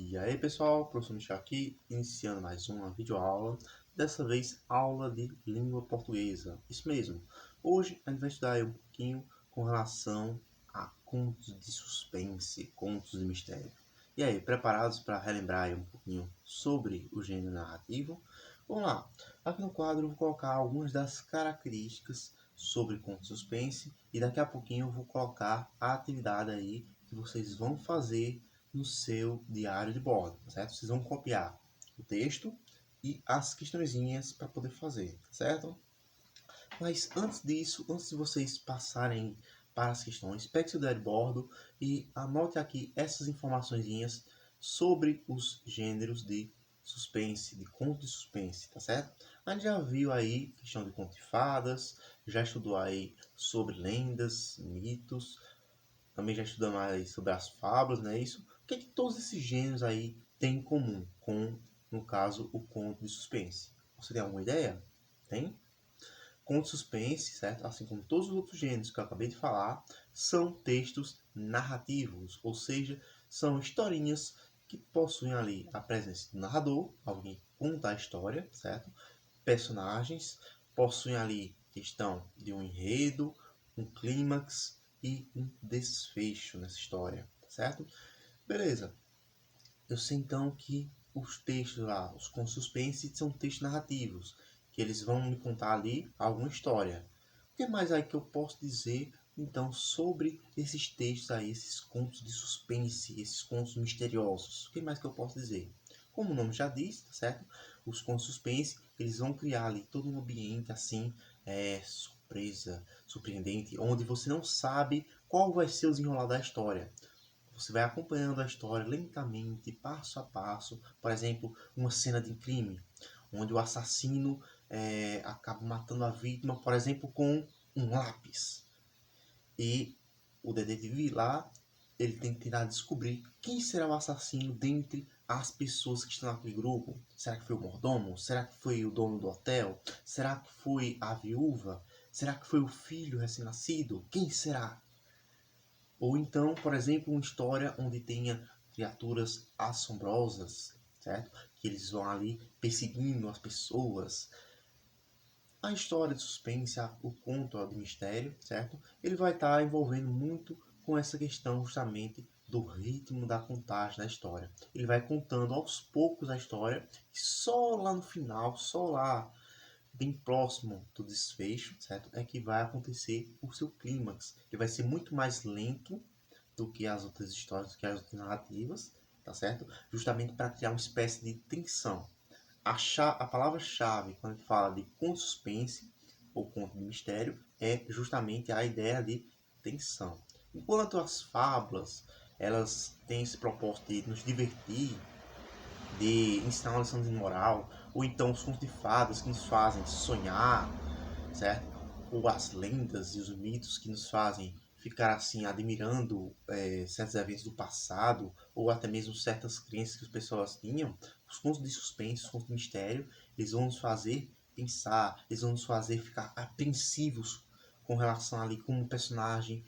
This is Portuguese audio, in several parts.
E aí pessoal, professor Michel aqui, iniciando mais uma videoaula, dessa vez aula de língua portuguesa. Isso mesmo, hoje a gente vai estudar aí um pouquinho com relação a contos de suspense, contos de mistério. E aí, preparados para relembrar aí um pouquinho sobre o gênero narrativo? Vamos lá, aqui no quadro eu vou colocar algumas das características sobre conto de suspense e daqui a pouquinho eu vou colocar a atividade aí que vocês vão fazer no seu diário de bordo, certo? Vocês vão copiar o texto e as questõezinhas para poder fazer, certo? Mas antes disso, antes de vocês passarem para as questões, pegue seu diário de bordo e anote aqui essas informaçõezinhas sobre os gêneros de suspense, de conto de suspense, tá certo? A gente já viu aí questão de conto de fadas, já estudou aí sobre lendas, mitos, também já estudamos aí sobre as fábulas, não é isso? O que é que todos esses gêneros aí têm em comum com, no caso, o conto de suspense? Você tem alguma ideia? Tem? Conto de suspense, certo? Assim como todos os outros gêneros que eu acabei de falar, são textos narrativos, ou seja, são historinhas que possuem ali a presença do narrador, alguém que conta a história, certo? Personagens, possuem ali questão de um enredo, um clímax e um desfecho nessa história, certo? Beleza. Eu sei então que os textos lá, os com suspense, são textos narrativos, que eles vão me contar ali alguma história. O que mais aí que eu posso dizer então sobre esses textos aí, esses contos de suspense, esses contos misteriosos? O que mais que eu posso dizer? Como o nome já diz, tá certo? Os contos de suspense, eles vão criar ali todo um ambiente assim, surpresa, surpreendente, onde você não sabe qual vai ser o desenrolar da história. Você vai acompanhando a história lentamente, passo a passo. Por exemplo, uma cena de crime, onde o assassino acaba matando a vítima, por exemplo, com um lápis. E o detetive lá, ele tem que tentar descobrir quem será o assassino dentre as pessoas que estão naquele grupo. Será que foi o mordomo? Será que foi o dono do hotel? Será que foi a viúva? Será que foi o filho recém-nascido? Quem será? Ou então, por exemplo, uma história onde tenha criaturas assombrosas, certo? Que eles vão ali perseguindo as pessoas. A história de suspense, o conto de mistério, certo? Ele vai estar envolvendo muito com essa questão justamente do ritmo da contagem da história. Ele vai contando aos poucos a história, e só lá no final, só lá bem próximo do desfecho, certo? É que vai acontecer o seu clímax. Ele vai ser muito mais lento do que as outras histórias, do que as outras narrativas, tá certo? Justamente para criar uma espécie de tensão. A palavra-chave quando a gente fala de conto suspense ou conto de mistério é justamente a ideia de tensão. Enquanto as fábulas, elas têm esse propósito de nos divertir, de ensinar uma lição de moral, ou então os contos de fadas que nos fazem sonhar, certo? Ou as lendas e os mitos que nos fazem ficar assim admirando certos eventos do passado ou até mesmo certas crenças que as pessoas tinham. Os contos de suspense, os contos de mistério, eles vão nos fazer pensar, eles vão nos fazer ficar apreensivos com relação ali como o personagem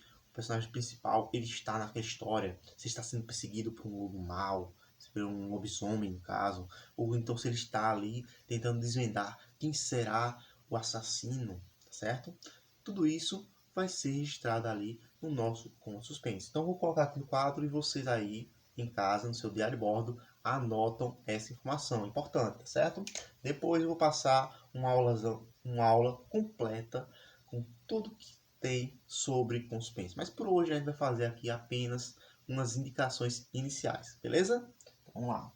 principal, ele está naquela história, se está sendo perseguido por um lobo mau, por um lobisomem no caso, ou então se ele está ali tentando desvendar quem será o assassino, certo? Tudo isso vai ser registrado ali no nosso conto suspense. Então vou colocar aqui no quadro e vocês aí em casa, no seu diário de bordo, anotam essa informação importante, certo? Depois eu vou passar uma aula completa com tudo que tem sobre conto suspense. Mas por hoje a gente vai fazer aqui apenas umas indicações iniciais, beleza? Então, vamos lá.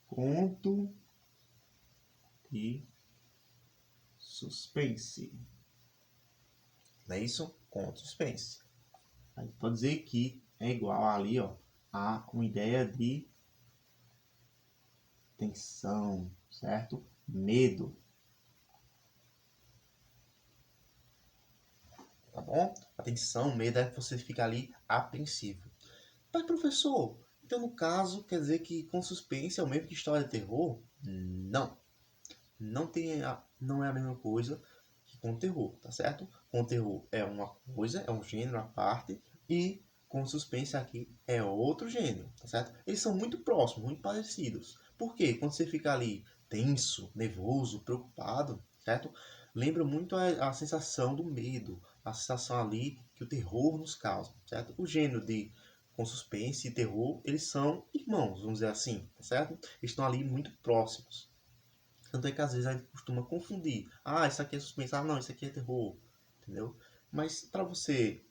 Conto e suspense. Não é isso? Conto suspense. A gente pode dizer que é igual ali, ó, a uma ideia de tensão, certo? Medo, tá bom? A tensão, medo é que você fica ali apreensivo. Mas professor, então no caso quer dizer que com suspense é o mesmo que história de terror? Não. Não é a mesma coisa que com terror, tá certo? Com terror é uma coisa, é um gênero à parte, e com suspense aqui é outro gênero, tá certo? Eles são muito próximos, muito parecidos. Por quê? Quando você fica ali tenso, nervoso, preocupado, certo? Lembra muito a sensação do medo, a sensação ali que o terror nos causa, certo? O gênero de com suspense e terror, eles são irmãos, vamos dizer assim, tá certo? Eles estão ali muito próximos. Tanto é que às vezes a gente costuma confundir. Ah, isso aqui é suspense. Ah, não, isso aqui é terror. Entendeu? Mas para você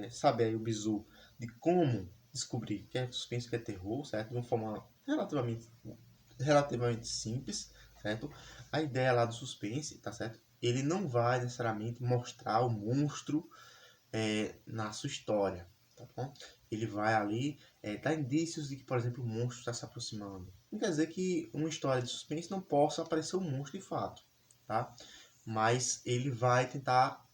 saber aí o bizu de como descobrir que é suspense e que é terror, certo? De uma forma relativamente simples, certo? A ideia lá do suspense, tá certo? Ele não vai necessariamente mostrar o monstro na sua história, tá bom? Ele vai ali dar indícios de que, por exemplo, o monstro está se aproximando. Não quer dizer que uma história de suspense não possa aparecer um monstro de fato, tá? Mas ele vai tentar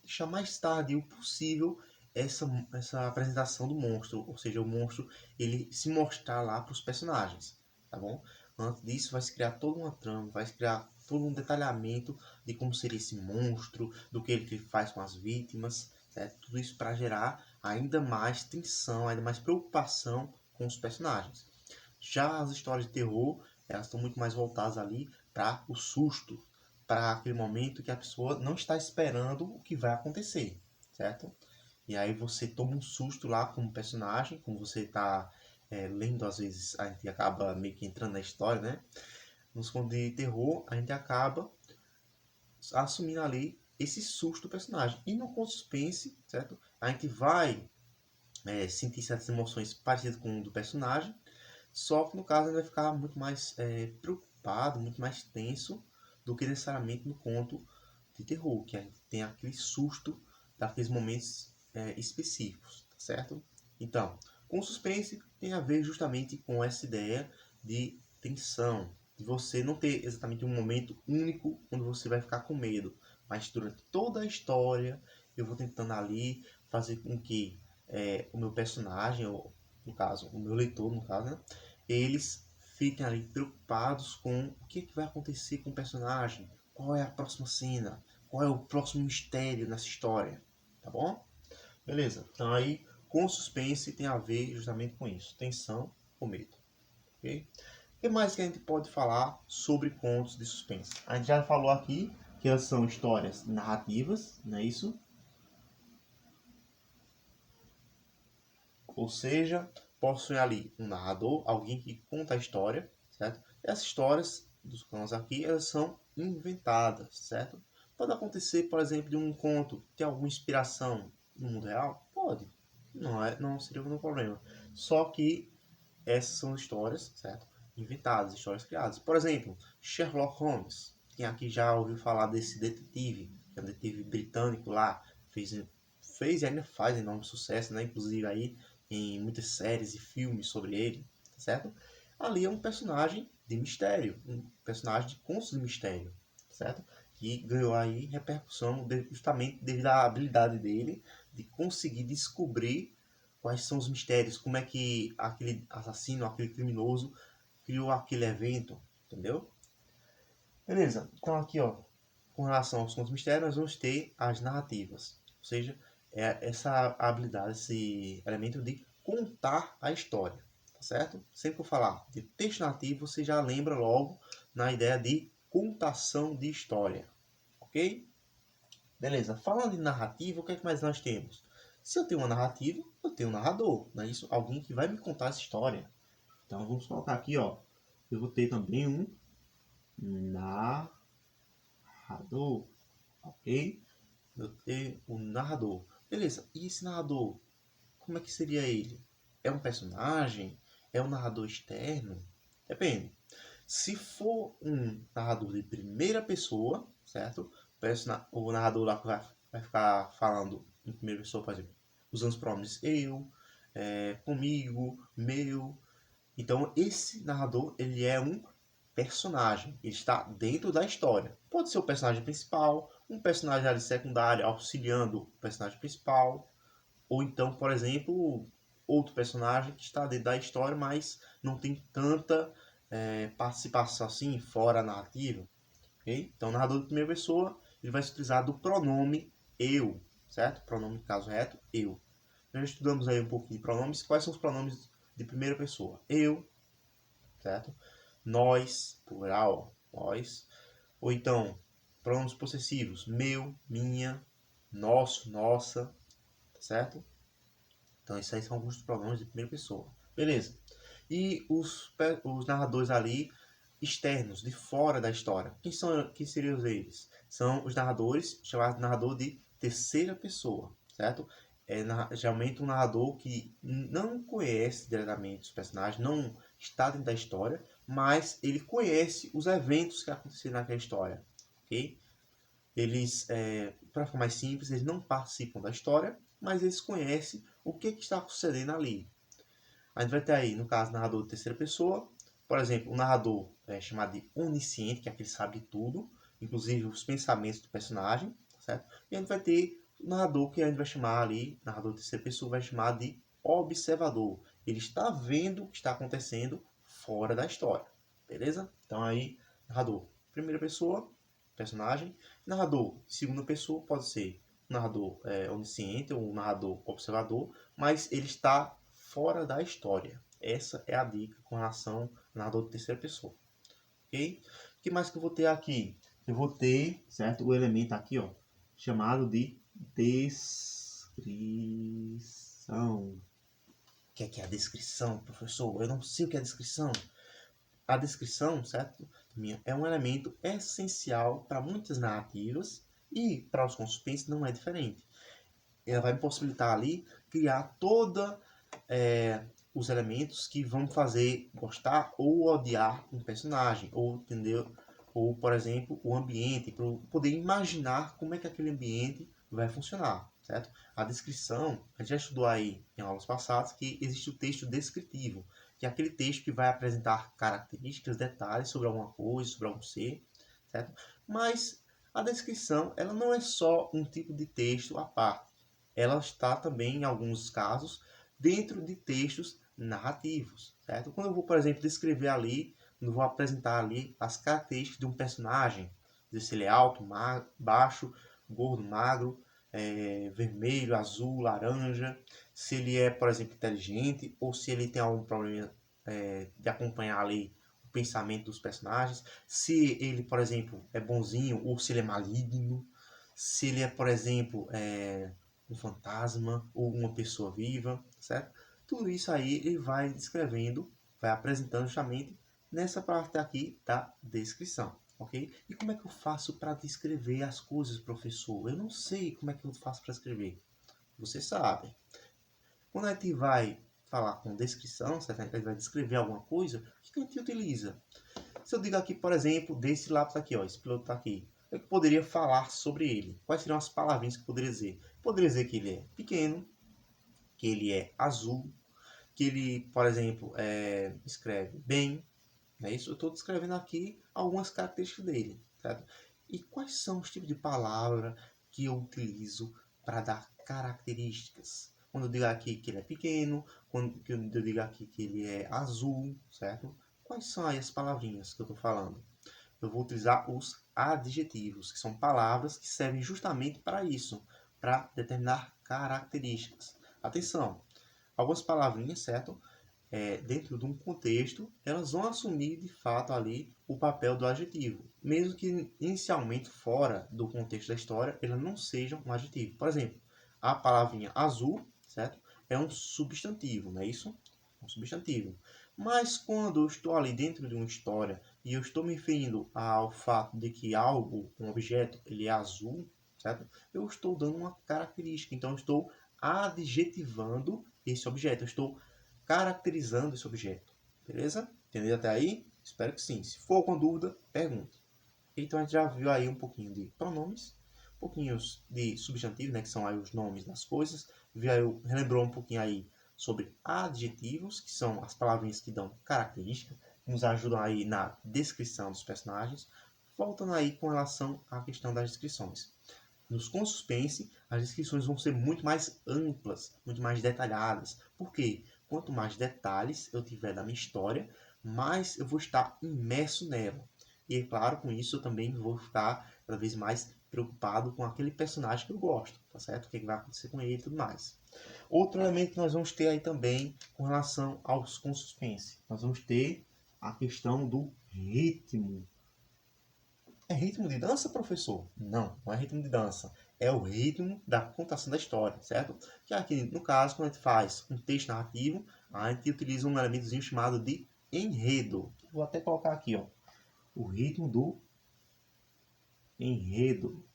deixar mais tarde o possível essa apresentação do monstro, ou seja, o monstro ele se mostrar lá para os personagens, tá bom? Antes disso vai se criar toda uma trama, vai se criar todo um detalhamento de como seria esse monstro, do que ele faz com as vítimas, certo? Tudo isso para gerar ainda mais tensão, ainda mais preocupação com os personagens. Já as histórias de terror, elas estão muito mais voltadas ali para o susto, para aquele momento que a pessoa não está esperando o que vai acontecer, certo? E aí você toma um susto lá como personagem, como você está lendo, às vezes a gente acaba meio que entrando na história, né? Nos contos de terror, a gente acaba assumindo ali esse susto do personagem. E no conto suspense, certo? A gente vai sentir certas emoções parecidas com o do personagem, só que no caso ele vai ficar muito mais preocupado, muito mais tenso do que necessariamente no conto de terror, que a gente tem aquele susto daqueles momentos específicos, tá certo? Então, com suspense tem a ver justamente com essa ideia de tensão, de você não ter exatamente um momento único onde você vai ficar com medo, mas durante toda a história eu vou tentando ali fazer com que o meu personagem, ou no caso, o meu leitor, no caso, né, eles fiquem ali preocupados com o que vai acontecer com o personagem, qual é a próxima cena, qual é o próximo mistério nessa história, tá bom? Beleza, então aí com suspense tem a ver justamente com isso, tensão ou medo, ok? O que mais que a gente pode falar sobre contos de suspense? A gente já falou aqui que elas são histórias narrativas, não é isso? Ou seja, possui ali um narrador, alguém que conta a história, certo? Essas histórias dos contos aqui, elas são inventadas, certo? Pode acontecer, por exemplo, de um conto ter alguma inspiração no mundo real? Pode. Não seria nenhum problema. Só que essas são histórias, certo? Inventadas, histórias criadas. Por exemplo, Sherlock Holmes. Quem aqui já ouviu falar desse detetive, que é um detetive britânico lá, fez e ainda faz enorme sucesso, né? Inclusive aí em muitas séries e filmes sobre ele, tá certo? Ali é um personagem de mistério, um personagem de contos de mistério, certo? Que ganhou aí repercussão justamente devido à habilidade dele de conseguir descobrir quais são os mistérios, como é que aquele assassino, aquele criminoso criou aquele evento, entendeu? Beleza, então aqui ó, com relação aos contos mistérios, nós vamos ter as narrativas, ou seja, essa habilidade, esse elemento de contar a história, tá certo? Sempre que eu falar de texto narrativo, você já lembra logo na ideia de contação de história, ok? Beleza, falando de narrativa, o que é que mais nós temos? Se eu tenho uma narrativa, eu tenho um narrador, não é isso? Alguém que vai me contar essa história. Então vamos colocar aqui, ó. Eu vou ter também um narrador, ok? Eu tenho um narrador. Beleza, e esse narrador, como é que seria ele? É um personagem? É um narrador externo? Depende. Se for um narrador de primeira pessoa, certo? O narrador lá vai ficar falando em primeira pessoa, por exemplo, usando os pronomes eu, comigo, meu. Então esse narrador ele é um personagem, ele está dentro da história. Pode ser o personagem principal, um personagem ali secundário auxiliando o personagem principal, ou então, por exemplo, outro personagem que está dentro da história, mas não tem tanta participação assim fora a narrativa. Okay? Então, o narrador de primeira pessoa ele vai se utilizar do pronome eu, certo? Pronome caso reto, eu. Já estudamos aí um pouquinho de pronomes. Quais são os pronomes de primeira pessoa? Eu, certo? Nós, plural, nós. Ou então, pronomes possessivos, meu, minha, nosso, nossa, certo? Então, esses aí são alguns pronomes de primeira pessoa. Beleza. E os narradores ali externos, de fora da história. Quem seriam eles? São os narradores, chamados de narrador de terceira pessoa, certo? Geralmente um narrador que não conhece diretamente os personagens, não está dentro da história, mas ele conhece os eventos que aconteceram naquela história, ok? Eles, para ficar mais simples, eles não participam da história, mas eles conhecem o que está sucedendo ali. A gente vai ter aí, no caso, narrador de terceira pessoa. Por exemplo, o narrador é chamado de onisciente, que é aquele que sabe de tudo, inclusive os pensamentos do personagem, certo? E a gente vai ter o narrador que a gente vai chamar ali, narrador de terceira pessoa, vai chamar de observador. Ele está vendo o que está acontecendo fora da história, beleza? Então aí, narrador primeira pessoa, personagem. Narrador segunda pessoa pode ser um narrador onisciente ou um narrador observador, mas ele está fora da história. Essa é a dica com relação ao narrador de terceira pessoa. Ok? O que mais que eu vou ter aqui? Eu vou ter, certo, o elemento aqui, ó, chamado de descrição. O que é a descrição, professor? Eu não sei o que é a descrição. A descrição, certo, é um elemento essencial para muitas narrativas e para os suspense não é diferente. Ela vai me possibilitar ali criar toda os elementos que vão fazer gostar ou odiar um personagem, ou entender, ou por exemplo o ambiente, para poder imaginar como é que aquele ambiente vai funcionar, certo? A descrição, a gente já estudou aí em aulas passadas que existe o texto descritivo, que é aquele texto que vai apresentar características, detalhes sobre alguma coisa, sobre algum ser, certo? Mas a descrição, ela não é só um tipo de texto à parte, ela está também em alguns casos dentro de textos narrativos, certo? Quando eu vou, por exemplo, descrever ali, quando eu vou apresentar ali as características de um personagem, dizer se ele é alto, baixo, gordo, magro, vermelho, azul, laranja, se ele é, por exemplo, inteligente ou se ele tem algum problema de acompanhar ali o pensamento dos personagens, se ele, por exemplo, é bonzinho ou se ele é maligno, se ele é, por exemplo, um fantasma ou uma pessoa viva, certo? Tudo isso aí ele vai descrevendo, vai apresentando justamente nessa parte aqui da descrição, ok? E como é que eu faço para descrever as coisas, professor? Eu não sei como é que eu faço para escrever. Você sabe. Quando a gente vai falar com descrição, certo? A gente vai descrever alguma coisa, o que a gente utiliza? Se eu digo aqui, por exemplo, desse lápis aqui, ó, esse piloto tá aqui, eu poderia falar sobre ele. Quais seriam as palavrinhas que eu poderia dizer? Poderia dizer que ele é pequeno, que ele é azul, que ele, por exemplo, escreve bem. É isso, eu estou descrevendo aqui algumas características dele, certo? E quais são os tipos de palavra que eu utilizo para dar características? Quando eu digo aqui que ele é pequeno, quando eu digo aqui que ele é azul, certo? Quais são aí as palavrinhas que eu estou falando? Eu vou utilizar os adjetivos, que são palavras que servem justamente para isso, para determinar características. Atenção, algumas palavrinhas, certo? Dentro de um contexto, elas vão assumir de fato ali o papel do adjetivo, mesmo que inicialmente fora do contexto da história, elas não sejam um adjetivo. Por exemplo, a palavrinha azul, certo? É um substantivo, não é isso? Um substantivo. Mas quando eu estou ali dentro de uma história e eu estou me referindo ao fato de que algo, um objeto, ele é azul, certo? Eu estou dando uma característica, então eu estou adjetivando esse objeto, eu estou caracterizando esse objeto. Beleza? Entendeu até aí? Espero que sim. Se for com dúvida, pergunte. Então a gente já viu aí um pouquinho de pronomes, um pouquinho de substantivos, né, que são aí os nomes das coisas. Relembrou um pouquinho aí sobre adjetivos, que são as palavrinhas que dão característica, que nos ajudam aí na descrição dos personagens. Voltando aí com relação à questão das descrições. Nos com suspense, as descrições vão ser muito mais amplas, muito mais detalhadas. Por quê? Quanto mais detalhes eu tiver da minha história, mais eu vou estar imerso nela. E é claro, com isso eu também vou ficar cada vez mais preocupado com aquele personagem que eu gosto, tá certo? O que vai acontecer com ele e tudo mais. Outro elemento que nós vamos ter aí também com relação com suspense. Nós vamos ter a questão do ritmo. É ritmo de dança, professor? Não, não é ritmo de dança. É o ritmo da contação da história, certo? Que aqui, no caso, quando a gente faz um texto narrativo, a gente utiliza um elementozinho chamado de enredo. Vou até colocar aqui, ó. O ritmo do enredo.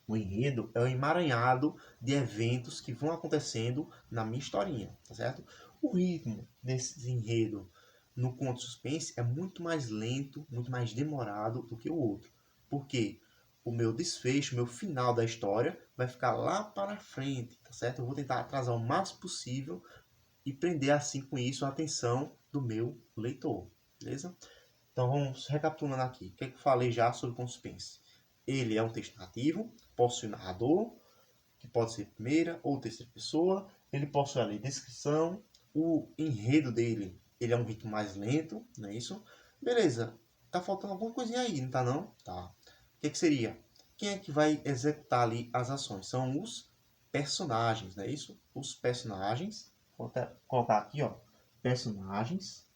O enredo é o emaranhado de eventos que vão acontecendo na minha historinha, tá certo? O ritmo desse enredo no conto suspense é muito mais lento, muito mais demorado do que o outro. Porque o meu desfecho, o meu final da história vai ficar lá para frente, tá certo? Eu vou tentar atrasar o máximo possível e prender assim com isso a atenção do meu leitor, beleza? Então vamos recapitulando aqui. O que eu falei já sobre o conto suspense? Ele é um texto narrativo, possui narrador, que pode ser primeira ou terceira pessoa. Ele possui ali descrição. O enredo dele, ele é um ritmo mais lento, não é isso? Beleza. Tá faltando alguma coisinha aí, não tá não? Tá. O que seria? Quem é que vai executar ali as ações? São os personagens, não é isso? Os personagens. Vou até colocar aqui, ó. Personagens.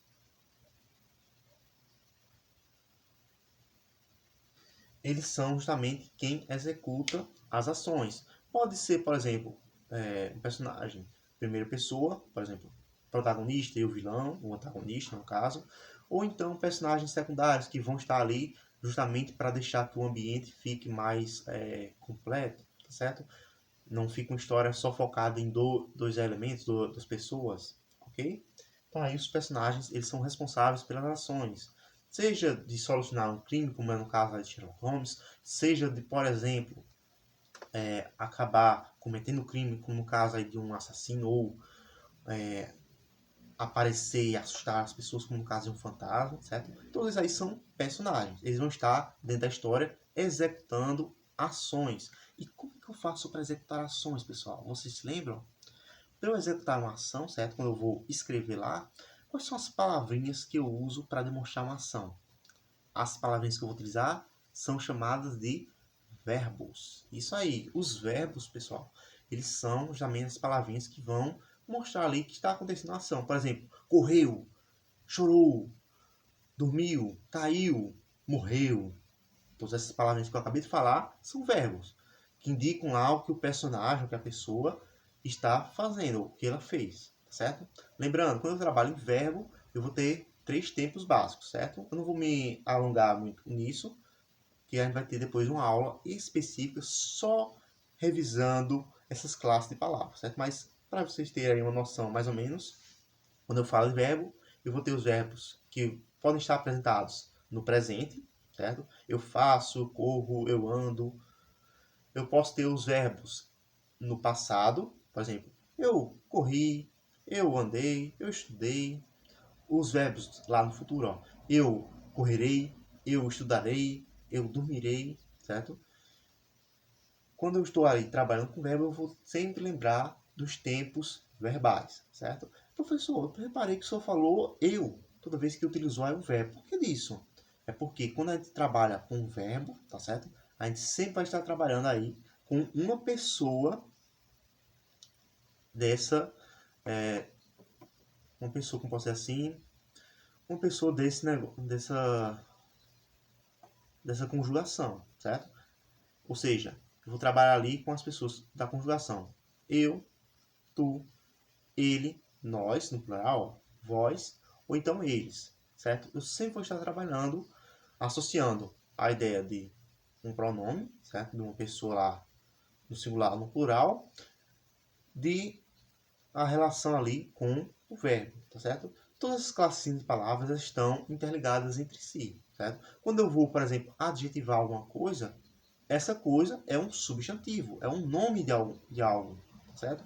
Eles são justamente quem executa as ações. Pode ser, por exemplo, um personagem primeira pessoa, por exemplo, protagonista e o vilão, o antagonista no caso, ou então personagens secundários que vão estar ali justamente para deixar que o ambiente fique mais completo, tá certo? Não fica uma história só focada em dois elementos, das pessoas, ok? Então aí os personagens eles são responsáveis pelas ações, seja de solucionar um crime, como é no caso de Sherlock Holmes, seja de, por exemplo, acabar cometendo crime, como no caso aí de um assassino, ou aparecer e assustar as pessoas, como no caso de um fantasma, certo? Todos aí são personagens. Eles vão estar dentro da história executando ações. E como é que eu faço para executar ações, pessoal? Vocês se lembram? Para eu executar uma ação, certo? Quando eu vou escrever lá, quais são as palavrinhas que eu uso para demonstrar uma ação? As palavrinhas que eu vou utilizar são chamadas de verbos. Isso aí, os verbos, pessoal, eles são justamente as palavrinhas que vão mostrar ali que está acontecendo a ação. Por exemplo, correu, chorou, dormiu, caiu, morreu. Todas essas palavrinhas que eu acabei de falar são verbos que indicam algo que o personagem, que a pessoa está fazendo, o que ela fez, certo? Lembrando, quando eu trabalho em verbo, eu vou ter 3 tempos básicos, certo? Eu não vou me alongar muito nisso, que a gente vai ter depois uma aula específica só revisando essas classes de palavras, certo? Mas para vocês terem uma noção mais ou menos, quando eu falo em verbo, eu vou ter os verbos que podem estar apresentados no presente, certo? Eu faço, eu corro, eu ando. Eu posso ter os verbos no passado, por exemplo, eu corri, eu andei, eu estudei. Os verbos lá no futuro, ó, eu correrei, eu estudarei, eu dormirei, certo? Quando eu estou ali trabalhando com verbo, eu vou sempre lembrar dos tempos verbais, certo? Professor, eu reparei que o senhor falou eu toda vez que utilizou aí o verbo. Por que disso? É porque quando a gente trabalha com o verbo, tá certo? A gente sempre vai estar trabalhando aí com uma pessoa dessa, uma pessoa, como posso dizer assim, uma pessoa desse negócio, dessa conjugação, certo? Ou seja, eu vou trabalhar ali com as pessoas da conjugação. Eu, tu, ele, nós, no plural, vós, ou então eles, certo? Eu sempre vou estar trabalhando, associando a ideia de um pronome, certo? De uma pessoa lá no singular, no plural, de a relação ali com o verbo, tá certo? Todas as classes de palavras estão interligadas entre si, certo? Quando eu vou, por exemplo, adjetivar alguma coisa, essa coisa é um substantivo, é um nome de algo, certo?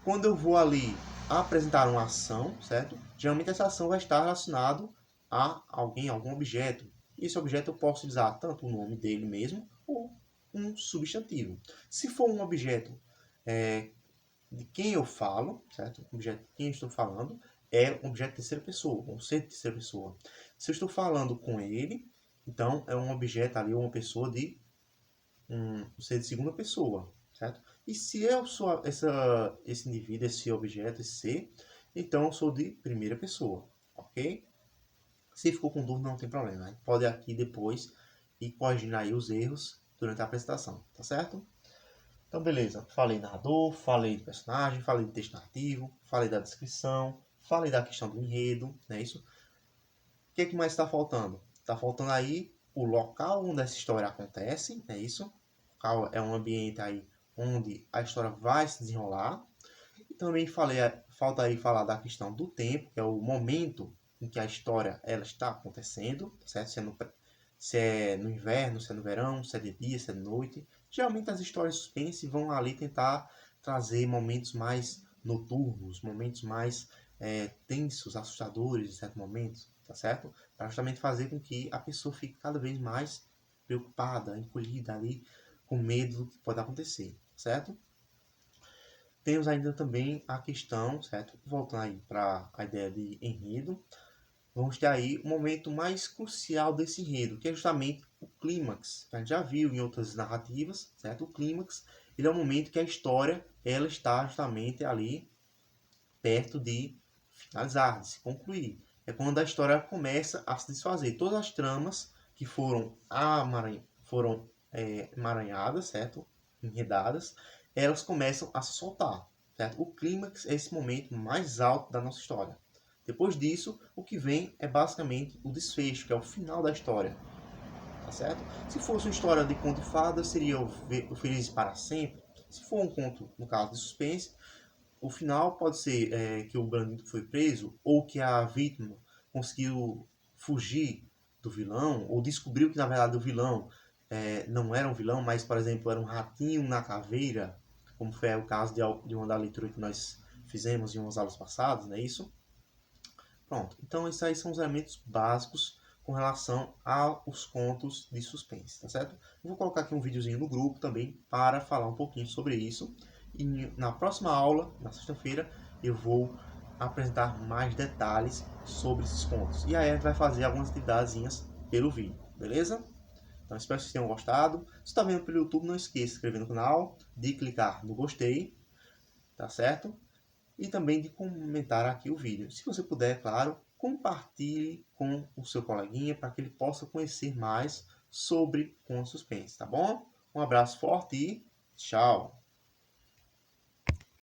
Quando eu vou ali apresentar uma ação, certo? Geralmente essa ação vai estar relacionada a alguém, algum objeto. E esse objeto eu posso utilizar tanto o nome dele mesmo ou um substantivo. Se for um objeto de quem eu falo, certo? O objeto de quem eu estou falando é um objeto de terceira pessoa, um ser de terceira pessoa. Se eu estou falando com ele, então é um objeto ali, uma pessoa de ser de segunda pessoa, certo? E se eu sou esse indivíduo, esse objeto, esse ser, então eu sou de primeira pessoa, ok? Se ficou com dúvida, não tem problema. A gente pode aqui depois ir corrigindo aí os erros durante a apresentação, tá certo? Então, beleza. Falei narrador, falei de personagem, falei de texto narrativo, falei da descrição, falei da questão do enredo, não é isso? O que mais está faltando? Está faltando aí o local onde essa história acontece, é isso? O local é um ambiente aí onde a história vai se desenrolar. E também falta aí falar da questão do tempo, que é o momento em que a história ela está acontecendo, certo? Se é no inverno, se é no verão, se é de dia, se é de noite. Geralmente as histórias de suspense vão ali tentar trazer momentos mais noturnos, momentos mais tensos, assustadores em certos momentos, tá certo? Para justamente fazer com que a pessoa fique cada vez mais preocupada, encolhida ali, com medo do que pode acontecer, certo? Temos ainda também a questão, certo? Voltando aí para a ideia de enredo, vamos ter aí o momento mais crucial desse enredo, que é justamente o clímax. A gente já viu em outras narrativas, certo? O clímax, ele é o momento que a história ela está justamente ali perto de finalizar, de se concluir. É quando a história começa a se desfazer. Todas as tramas que foram emaranhadas, certo? Enredadas, elas começam a se soltar, certo? O clímax é esse momento mais alto da nossa história. Depois disso, o que vem é basicamente o desfecho, que é o final da história, tá certo? Se fosse uma história de conto de fadas, seria o Felizes para Sempre. Se for um conto, no caso de suspense, o final pode ser que o bandido foi preso ou que a vítima conseguiu fugir do vilão ou descobriu que na verdade o vilão não era um vilão, mas por exemplo era um ratinho na caveira, como foi o caso de uma da leitura que nós fizemos em umas aulas passadas, não é isso? Pronto, então esses aí são os elementos básicos com relação aos contos de suspense, tá certo? Eu vou colocar aqui um videozinho no grupo também para falar um pouquinho sobre isso. E na próxima aula, na sexta-feira, eu vou apresentar mais detalhes sobre esses contos. E aí a gente vai fazer algumas atividadezinhas pelo vídeo, beleza? Então espero que vocês tenham gostado. Se está vendo pelo YouTube, não esqueça de se inscrever no canal, de clicar no gostei, tá certo? E também de comentar aqui o vídeo. Se você puder, claro, compartilhe com o seu coleguinha para que ele possa conhecer mais sobre conto suspense, tá bom? Um abraço forte e tchau!